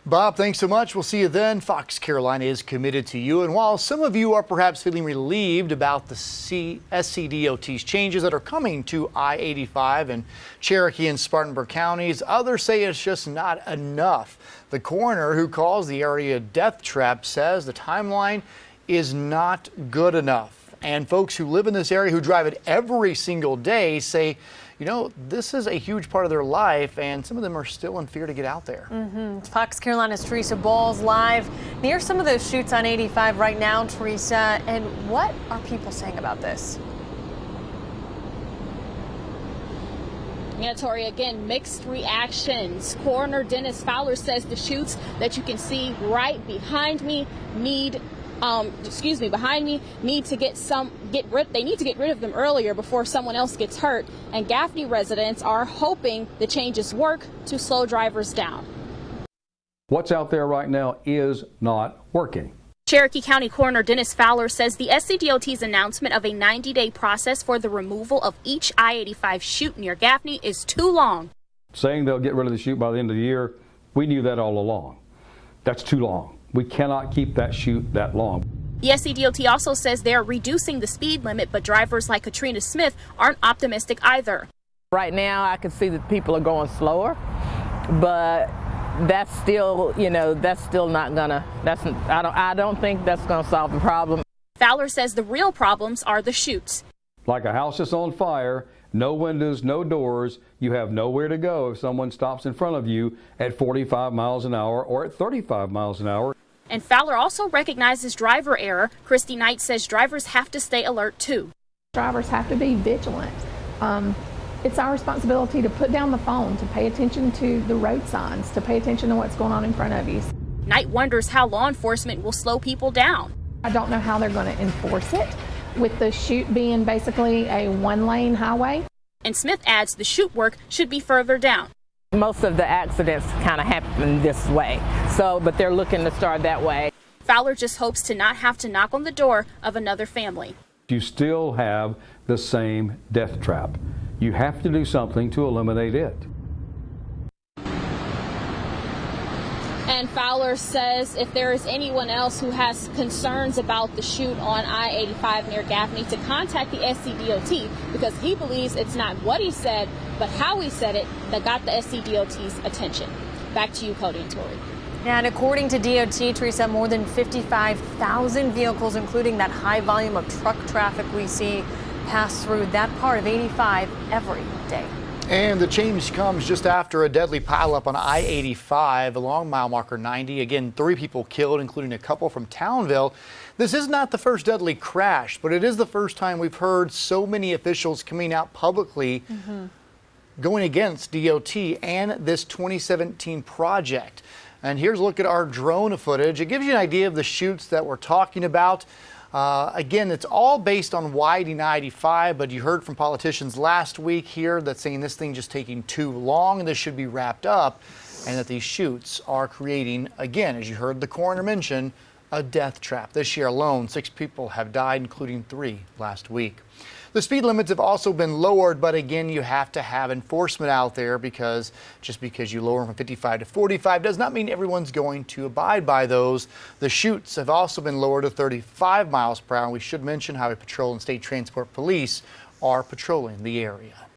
Bob, thanks so much. We'll see you then. Fox Carolina is committed to you. And while some of you are perhaps feeling relieved about the SCDOT's changes that are coming to I-85 in Cherokee and Spartanburg counties, others say it's just not enough. The coroner, who calls the area a death trap, says the timeline is not good enough. And folks who live in this area, who drive it every single day, say, you know, this is a huge part of their life, and some of them are still in fear to get out there. Fox Carolina's Tresia Bowles live near some of those chutes on 85 right now, Tresia. And what are people saying about this? Yeah, Tori, again, mixed reactions. Coroner Dennis Fowler says the chutes that you can see right behind me need to get rid of them earlier before someone else gets hurt. And Gaffney residents are hoping the changes work to slow drivers down. What's out there right now is not working. Cherokee County Coroner Dennis Fowler says the SCDOT's announcement of a 90-day process for the removal of each I-85 chute near Gaffney is too long. Saying they'll get rid of the chute by the end of the year, we knew that all along. That's too long. We cannot keep that chute that long. The SCDOT also says they're reducing the speed limit, but drivers like Katrina Smith aren't optimistic either. Right now, I can see that people are going slower, but that's still, that's still not gonna. I don't think that's gonna solve the problem. Fowler says the real problems are the chutes. Like a house that's on fire, no windows, no doors, you have nowhere to go if someone stops in front of you at 45 miles an hour or at 35 miles an hour. And Fowler also recognizes driver error. Christy Knight says drivers have to stay alert too. Drivers have to be vigilant. It's our responsibility to put down the phone, to pay attention to the road signs, to pay attention to what's going on in front of you. Knight wonders how law enforcement will slow people down. I don't know how they're going to enforce it, with the chute being basically a one-lane highway. And Smith adds the chute work should be further down. Most of the accidents kind of happen this way, but they're looking to start that way. Fowler just hopes to not have to knock on the door of another family. You still have the same death trap. You have to do something to eliminate it. And Fowler says if there is anyone else who has concerns about the chute on I-85 near Gaffney, to contact the SCDOT, because he believes it's not what he said, but how he said it that got the SCDOT's attention. Back to you, Cody and Tori. And according to DOT, Tresia, more than 55,000 vehicles, including that high volume of truck traffic we see, pass through that part of 85 every day. And the change comes just after a deadly pileup on I-85 along mile marker 90. Again, 3 people killed, including a couple from Townville. This is not the first deadly crash, but it is the first time we've heard so many officials coming out publicly going against DOT and this 2017 project. And here's a look at our drone footage. It gives you an idea of the chutes that we're talking about. Again, it's all based on widening I-85, but you heard from politicians last week here that saying this thing just taking too long and this should be wrapped up, and that these chutes are creating, again, as you heard the coroner mention, a death trap. This year alone, 6 people have died, including 3 last week. The speed limits have also been lowered, but again, you have to have enforcement out there, because just because you lower them from 55 to 45 does not mean everyone's going to abide by those. The chutes have also been lowered to 35 miles per hour. We should mention Highway Patrol and State Transport Police are patrolling the area.